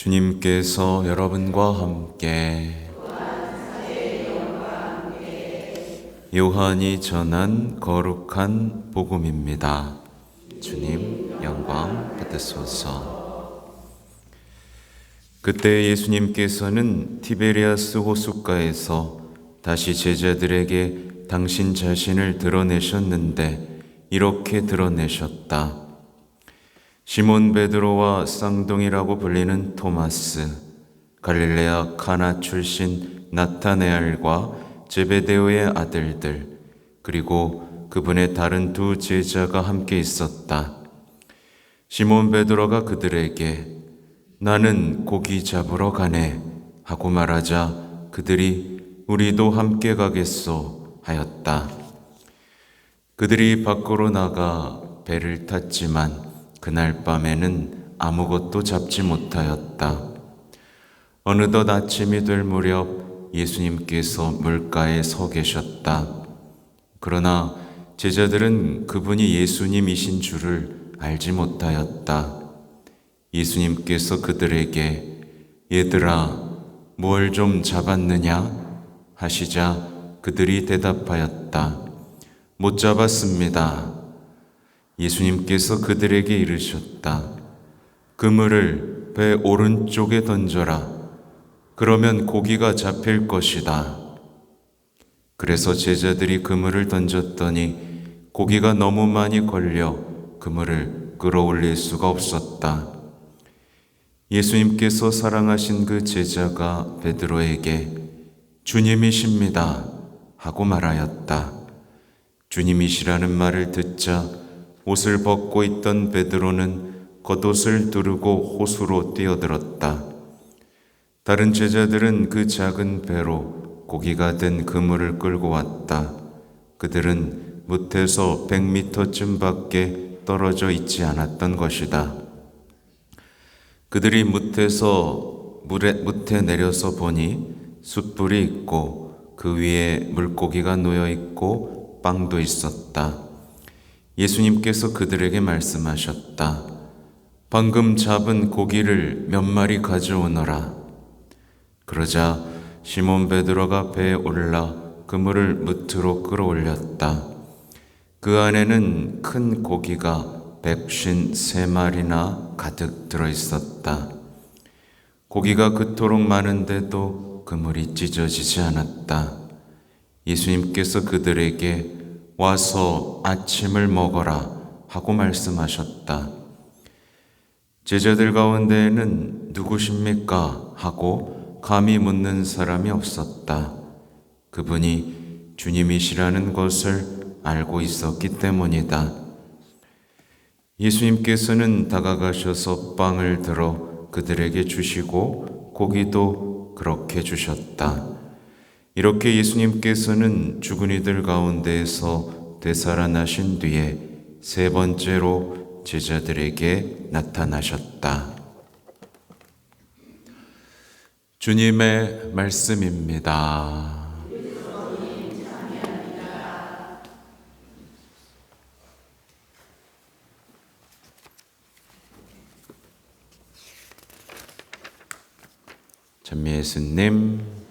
주님께서 여러분과 함께 요한이 전한 거룩한 복음입니다. 주님 영광 받으소서. 그때 예수님께서는 티베리아스 호숫가에서 다시 제자들에게 당신 자신을 드러내셨는데 이렇게 드러내셨다. 시몬 베드로와 쌍둥이라고 불리는 토마스, 갈릴레아 가나 출신 나타네알과 제베데오의 아들들, 그리고 그분의 다른 두 제자가 함께 있었다. 시몬 베드로가 그들에게 나는 고기 잡으러 가네 하고 말하자 그들이 우리도 함께 가겠소 하였다. 그들이 밖으로 나가 배를 탔지만 그날 밤에는 아무것도 잡지 못하였다. 어느덧 아침이 될 무렵 예수님께서 물가에 서 계셨다. 그러나 제자들은 그분이 예수님이신 줄을 알지 못하였다. 예수님께서 그들에게 얘들아, 뭘 좀 잡았느냐? 하시자 그들이 대답하였다. 못 잡았습니다. 예수님께서 그들에게 이르셨다. 그물을 배 오른쪽에 던져라. 그러면 고기가 잡힐 것이다. 그래서 제자들이 그물을 던졌더니 고기가 너무 많이 걸려 그물을 끌어올릴 수가 없었다. 예수님께서 사랑하신 그 제자가 베드로에게 주님이십니다 하고 말하였다. 주님이시라는 말을 듣자 옷을 벗고 있던 베드로는 겉옷을 두르고 호수로 뛰어들었다. 다른 제자들은 그 작은 배로 고기가 된 그물을 끌고 왔다. 그들은 못에서 100m쯤 밖에 떨어져 있지 않았던 것이다. 그들이 못에 내려서 보니 숯불이 있고 그 위에 물고기가 놓여 있고 빵도 있었다. 예수님께서 그들에게 말씀하셨다. 방금 잡은 고기를 몇 마리 가져오너라. 그러자 시몬 베드로가 배에 올라 그물을 무트로 끌어올렸다. 그 안에는 큰 고기가 153마리나 가득 들어있었다. 고기가 그토록 많은데도 그물이 찢어지지 않았다. 예수님께서 그들에게 와서 아침을 먹어라 하고 말씀하셨다. 제자들 가운데에는 누구십니까? 하고 감히 묻는 사람이 없었다. 그분이 주님이시라는 것을 알고 있었기 때문이다. 예수님께서는 다가가셔서 빵을 들어 그들에게 주시고 고기도 그렇게 주셨다. 이렇게 예수님께서는 죽은 이들 가운데에서 되살아나신 뒤에 세 번째로 제자들에게 나타나셨다. 주님의 말씀입니다. 전미 예수님,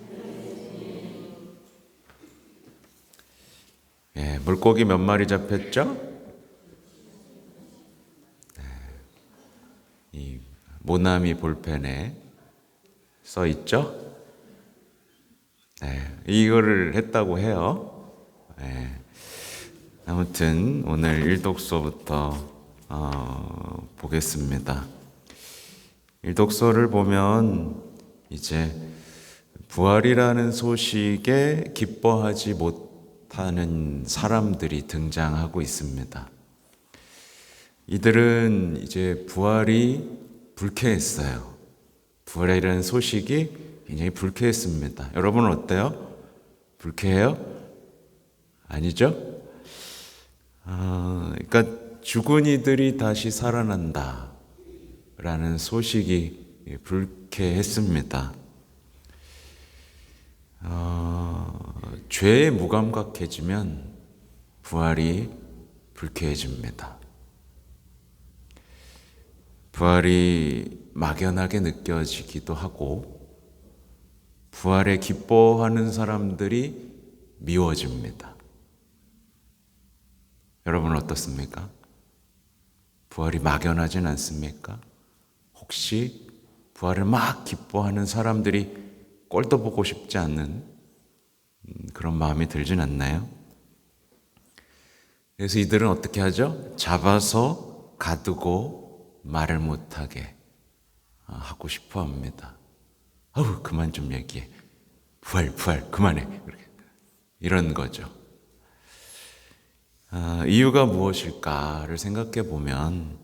물고기 몇 마리 잡혔죠? 이 모나미 볼펜에 써 있죠? 이거를 했다고 해요. 아무튼 오늘 일독서부터 보겠습니다. 일독서를 보면 이제 부활이라는 소식에 기뻐하지 못하는 사람들이 등장하고 있습니다. 이들은 이제 부활이 불쾌했어요. 부활이라는 소식이 굉장히 불쾌했습니다. 여러분은 어때요? 불쾌해요? 아니죠? 그러니까 죽은 이들이 다시 살아난다 라는 소식이 불쾌했습니다. 죄에 무감각해지면 부활이 불쾌해집니다. 부활이 막연하게 느껴지기도 하고 부활에 기뻐하는 사람들이 미워집니다. 여러분 어떻습니까? 부활이 막연하진 않습니까? 혹시 부활을 막 기뻐하는 사람들이 꼴도 보고 싶지 않는 그런 마음이 들진 않나요? 그래서 이들은 어떻게 하죠? 잡아서 가두고 말을 못하게 하고 싶어 합니다. 아우, 그만 좀 얘기해. 부활, 그만해. 이런 거죠. 이유가 무엇일까를 생각해 보면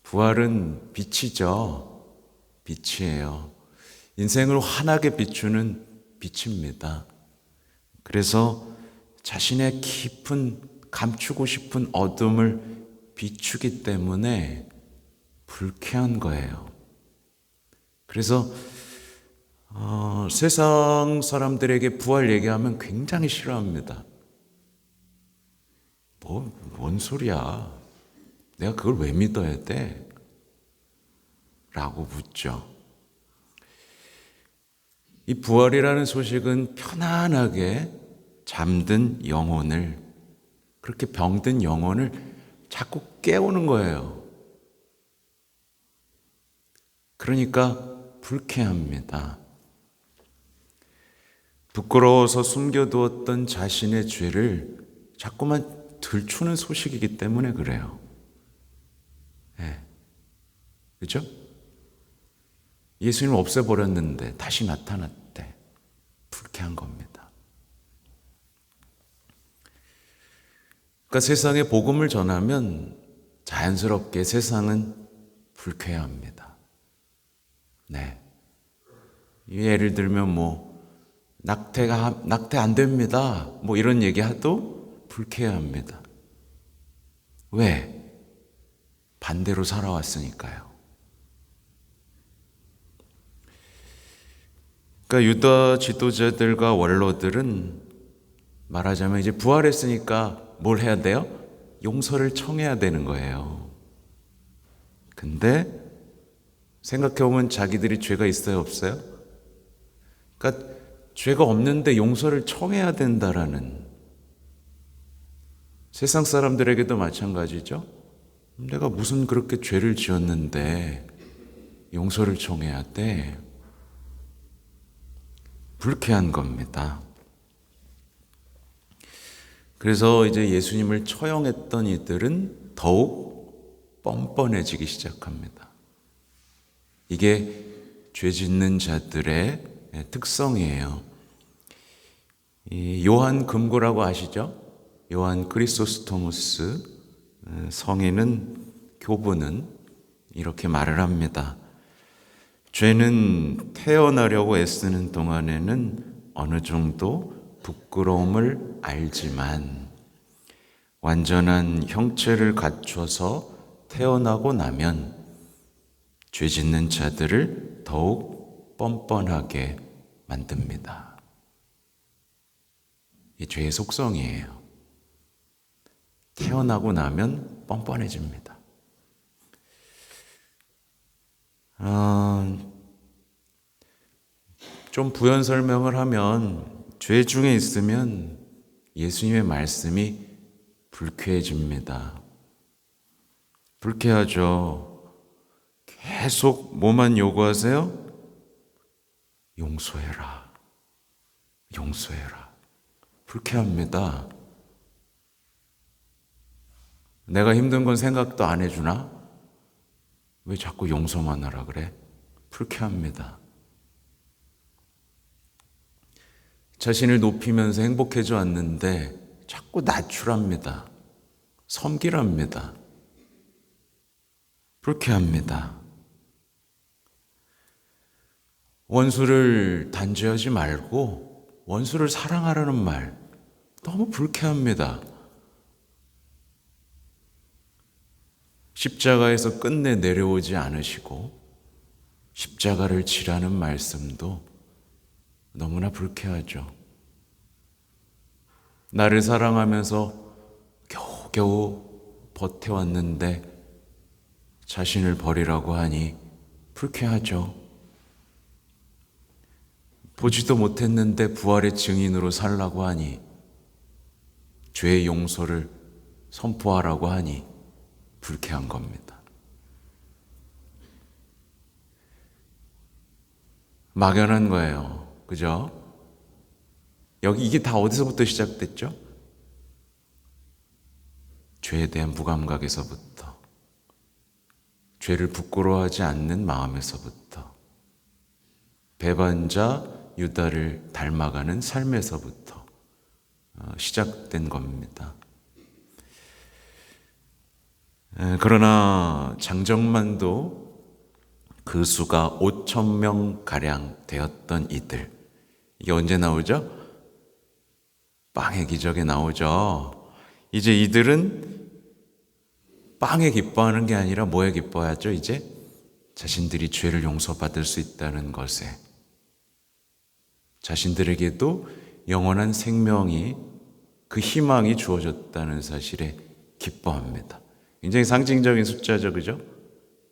부활은 빛이죠. 빛이에요. 인생을 환하게 비추는 빛입니다. 그래서 자신의 깊은 감추고 싶은 어둠을 비추기 때문에 불쾌한 거예요. 그래서 세상 사람들에게 부활 얘기하면 굉장히 싫어합니다. 뭔 소리야? 내가 그걸 왜 믿어야 돼? 라고 묻죠. 이 부활이라는 소식은 편안하게 잠든 영혼을, 그렇게 병든 영혼을 자꾸 깨우는 거예요. 그러니까 불쾌합니다. 부끄러워서 숨겨두었던 자신의 죄를 자꾸만 들추는 소식이기 때문에 그래요. 네. 그죠? 예수님 없애버렸는데 다시 나타났대. 불쾌한 겁니다. 그러니까 세상에 복음을 전하면 자연스럽게 세상은 불쾌합니다. 네. 예를 들면 낙태 안 됩니다. 이런 얘기 해도 불쾌합니다. 왜? 반대로 살아왔으니까요. 그러니까 유다 지도자들과 원로들은 말하자면 이제 부활했으니까 뭘 해야 돼요? 용서를 청해야 되는 거예요. 근데 생각해보면 자기들이 죄가 있어요, 없어요? 그러니까 죄가 없는데 용서를 청해야 된다라는, 세상 사람들에게도 마찬가지죠. 내가 무슨 그렇게 죄를 지었는데 용서를 청해야 돼? 불쾌한 겁니다. 그래서 이제 예수님을 처형했던 이들은 더욱 뻔뻔해지기 시작합니다. 이게 죄 짓는 자들의 특성이에요. 이 요한 금고라고 아시죠? 요한 크리소스토무스 성인은, 교부는 이렇게 말을 합니다. 죄는 태어나려고 애쓰는 동안에는 어느 정도 부끄러움을 알지만 완전한 형체를 갖춰서 태어나고 나면 죄 짓는 자들을 더욱 뻔뻔하게 만듭니다. 이 죄의 속성이에요. 태어나고 나면 뻔뻔해집니다. 좀 부연 설명을 하면 죄 중에 있으면 예수님의 말씀이 불쾌해집니다. 불쾌하죠. 계속 뭐만 요구하세요? 용서해라. 용서해라. 불쾌합니다. 내가 힘든 건 생각도 안 해주나? 왜 자꾸 용서만 하라 그래? 불쾌합니다. 자신을 높이면서 행복해져 왔는데 자꾸 낮추랍니다. 섬기랍니다. 불쾌합니다. 원수를 단죄하지 말고 원수를 사랑하라는 말 너무 불쾌합니다. 십자가에서 끝내 내려오지 않으시고 십자가를 지라는 말씀도 너무나 불쾌하죠. 나를 사랑하면서 겨우겨우 버텨왔는데 자신을 버리라고 하니 불쾌하죠. 보지도 못했는데 부활의 증인으로 살라고 하니, 죄의 용서를 선포하라고 하니 불쾌한 겁니다. 막연한 거예요. 그죠? 여기 이게 다 어디서부터 시작됐죠? 죄에 대한 무감각에서부터, 죄를 부끄러워하지 않는 마음에서부터, 배반자 유다를 닮아가는 삶에서부터 시작된 겁니다. 그러나 장정만도 그 수가 5,000명 가량 되었던 이들, 이게 언제 나오죠? 빵의 기적에 나오죠. 이제 이들은 빵에 기뻐하는 게 아니라 뭐에 기뻐하죠? 이제 자신들이 죄를 용서받을 수 있다는 것에, 자신들에게도 영원한 생명이, 그 희망이 주어졌다는 사실에 기뻐합니다. 굉장히 상징적인 숫자죠, 그죠?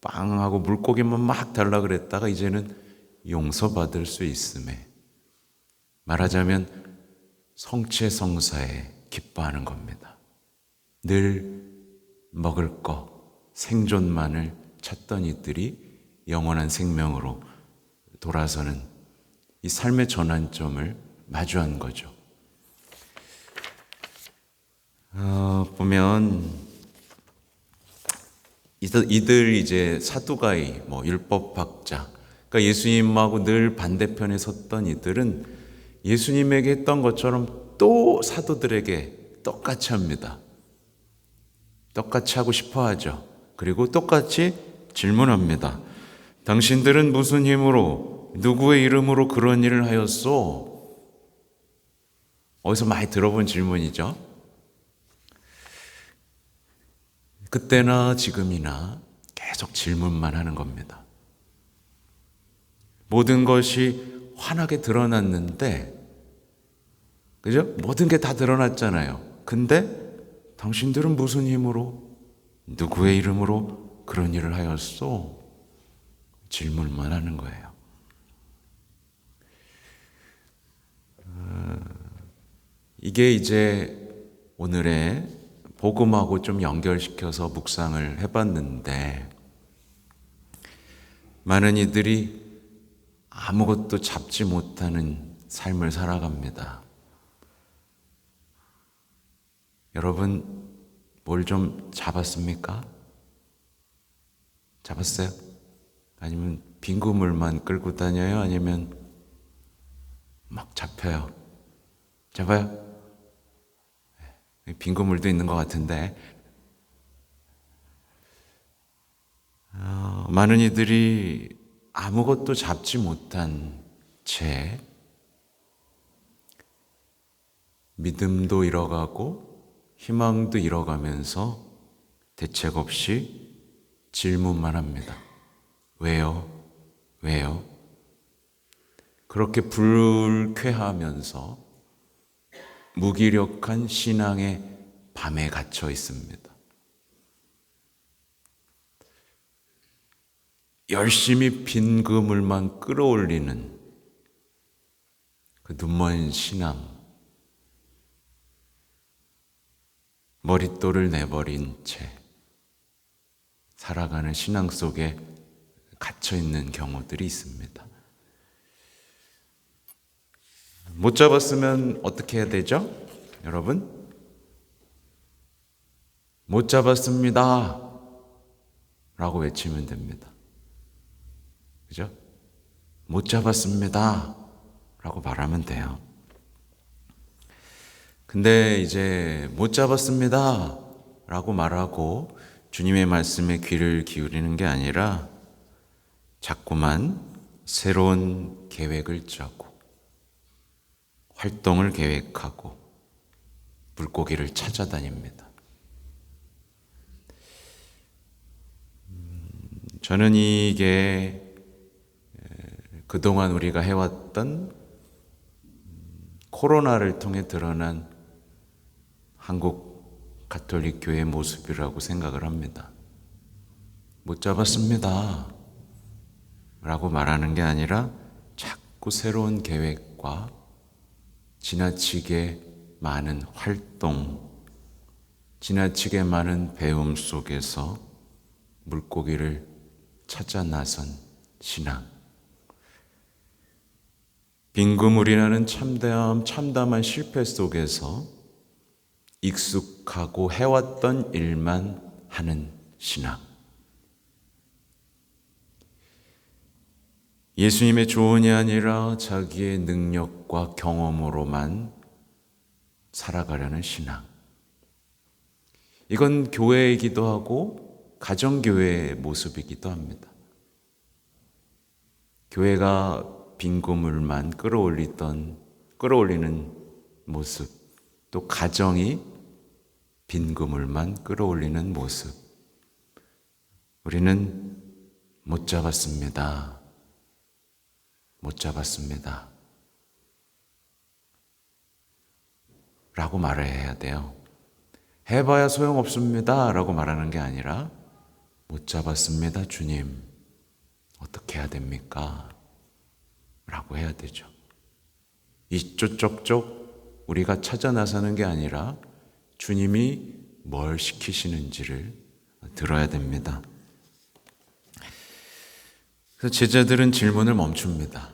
빵하고 물고기만 막 달라 그랬다가 이제는 용서받을 수 있음에, 말하자면 성체성사에 기뻐하는 겁니다. 늘 먹을 거, 생존만을 찾던 이들이 영원한 생명으로 돌아서는 이 삶의 전환점을 마주한 거죠. 보면 이들 이제 사두가이, 율법학자, 그러니까 예수님하고 늘 반대편에 섰던 이들은 예수님에게 했던 것처럼 또 사도들에게 똑같이 합니다. 똑같이 하고 싶어 하죠. 그리고 똑같이 질문합니다. 당신들은 무슨 힘으로, 누구의 이름으로 그런 일을 하였소? 어디서 많이 들어본 질문이죠. 그때나 지금이나 계속 질문만 하는 겁니다. 모든 것이 환하게 드러났는데, 그죠? 모든 게 다 드러났잖아요. 근데 당신들은 무슨 힘으로, 누구의 이름으로 그런 일을 하였소? 질문만 하는 거예요. 이게 이제 오늘의 복음하고 좀 연결시켜서 묵상을 해봤는데, 많은 이들이 아무것도 잡지 못하는 삶을 살아갑니다. 여러분, 뭘 좀 잡았습니까? 잡았어요? 아니면 빈 그물만 끌고 다녀요? 아니면 막 잡혀요? 잡아요? 빈 그물도 있는 것 같은데, 많은 이들이 아무것도 잡지 못한 채 믿음도 잃어가고 희망도 잃어가면서 대책 없이 질문만 합니다. 왜요? 왜요? 그렇게 불쾌하면서 무기력한 신앙의 밤에 갇혀 있습니다. 열심히 빈 그물만 끌어올리는 그 눈먼 신앙, 머릿돌을 내버린 채 살아가는 신앙 속에 갇혀 있는 경우들이 있습니다. 못 잡았으면 어떻게 해야 되죠? 여러분? 못 잡았습니다 라고 외치면 됩니다. 그죠? 못 잡았습니다 라고 말하면 돼요. 근데 이제 못 잡았습니다 라고 말하고 주님의 말씀에 귀를 기울이는 게 아니라 자꾸만 새로운 계획을 짜고 활동을 계획하고 물고기를 찾아다닙니다. 저는 이게 그동안 우리가 해왔던 코로나를 통해 드러난 한국 가톨릭 교회의 모습이라고 생각을 합니다. 못 잡았습니다. 라고 말하는 게 아니라 자꾸 새로운 계획과 지나치게 많은 활동, 지나치게 많은 배움 속에서 물고기를 찾아 나선 신앙. 빈구물이라는 참담한 실패 속에서 익숙하고 해왔던 일만 하는 신앙. 예수님의 조언이 아니라 자기의 능력과 경험으로만 살아가려는 신앙. 이건 교회이기도 하고 가정교회의 모습이기도 합니다. 교회가 빈구물만 끌어올리는 모습, 또 가정이 빈구물만 끌어올리는 모습. 우리는 못 잡았습니다. 못 잡았습니다. 라고 말을 해야 돼요. 해봐야 소용없습니다. 라고 말하는 게 아니라 못 잡았습니다. 주님, 어떻게 해야 됩니까? 라고 해야 되죠. 이쪽저쪽 우리가 찾아 나서는 게 아니라 주님이 뭘 시키시는지를 들어야 됩니다. 그래서 제자들은 질문을 멈춥니다.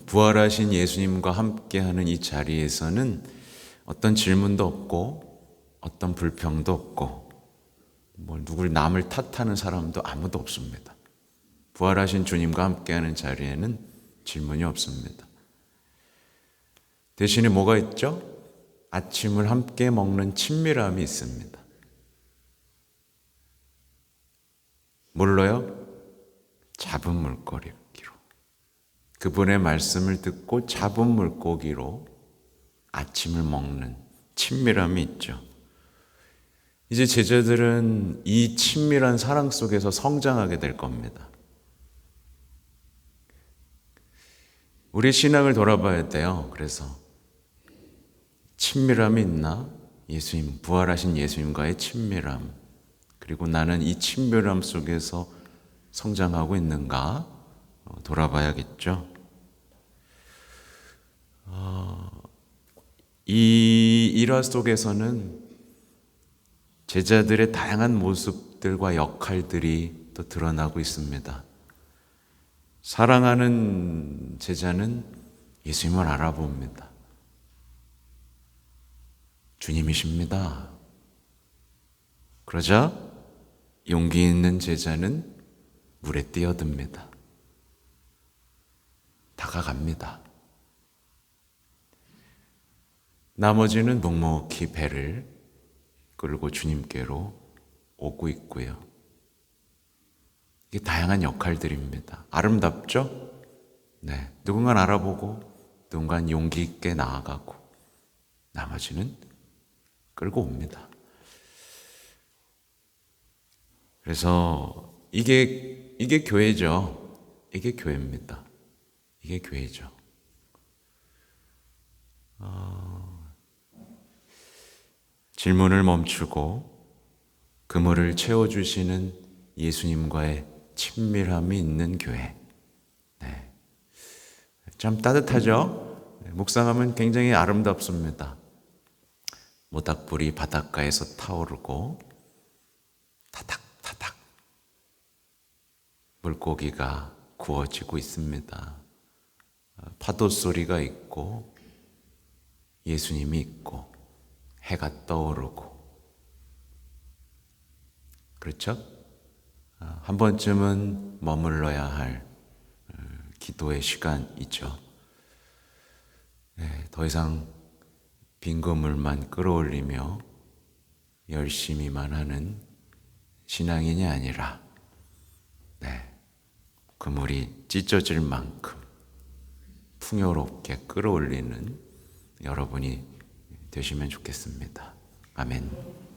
부활하신 예수님과 함께하는 이 자리에서는 어떤 질문도 없고 어떤 불평도 없고 누굴 남을 탓하는 사람도 아무도 없습니다. 부활하신 주님과 함께하는 자리에는 질문이 없습니다. 대신에 뭐가 있죠? 아침을 함께 먹는 친밀함이 있습니다. 뭘로요? 잡은 물고기로. 그분의 말씀을 듣고 잡은 물고기로 아침을 먹는 친밀함이 있죠. 이제 제자들은 이 친밀한 사랑 속에서 성장하게 될 겁니다. 우리 신앙을 돌아봐야 돼요. 그래서 친밀함이 있나? 예수님, 부활하신 예수님과의 친밀함. 그리고 나는 이 친밀함 속에서 성장하고 있는가? 돌아봐야겠죠. 이 일화 속에서는 제자들의 다양한 모습들과 역할들이 또 드러나고 있습니다. 사랑하는 제자는 예수님을 알아봅니다. 주님이십니다. 그러자 용기 있는 제자는 물에 뛰어듭니다. 다가갑니다. 나머지는 묵묵히 배를 끌고 주님께로 오고 있고요. 이게 다양한 역할들입니다. 아름답죠? 네. 누군가는 알아보고, 누군가는 용기 있게 나아가고, 나머지는 끌고 옵니다. 그래서 이게 교회죠. 이게 교회입니다. 이게 교회죠. 질문을 멈추고 그물을 채워주시는 예수님과의 친밀함이 있는 교회. 네. 참 따뜻하죠? 묵상하면 굉장히 아름답습니다. 모닥불이 바닷가에서 타오르고 타닥타닥 물고기가 구워지고 있습니다. 파도 소리가 있고 예수님이 있고 해가 떠오르고, 그렇죠? 한 번쯤은 머물러야 할 기도의 시간이죠. 네, 더 이상 빈 그물만 끌어올리며 열심히만 하는 신앙인이 아니라 그물이 찢어질 만큼 풍요롭게 끌어올리는 여러분이 되시면 좋겠습니다. 아멘.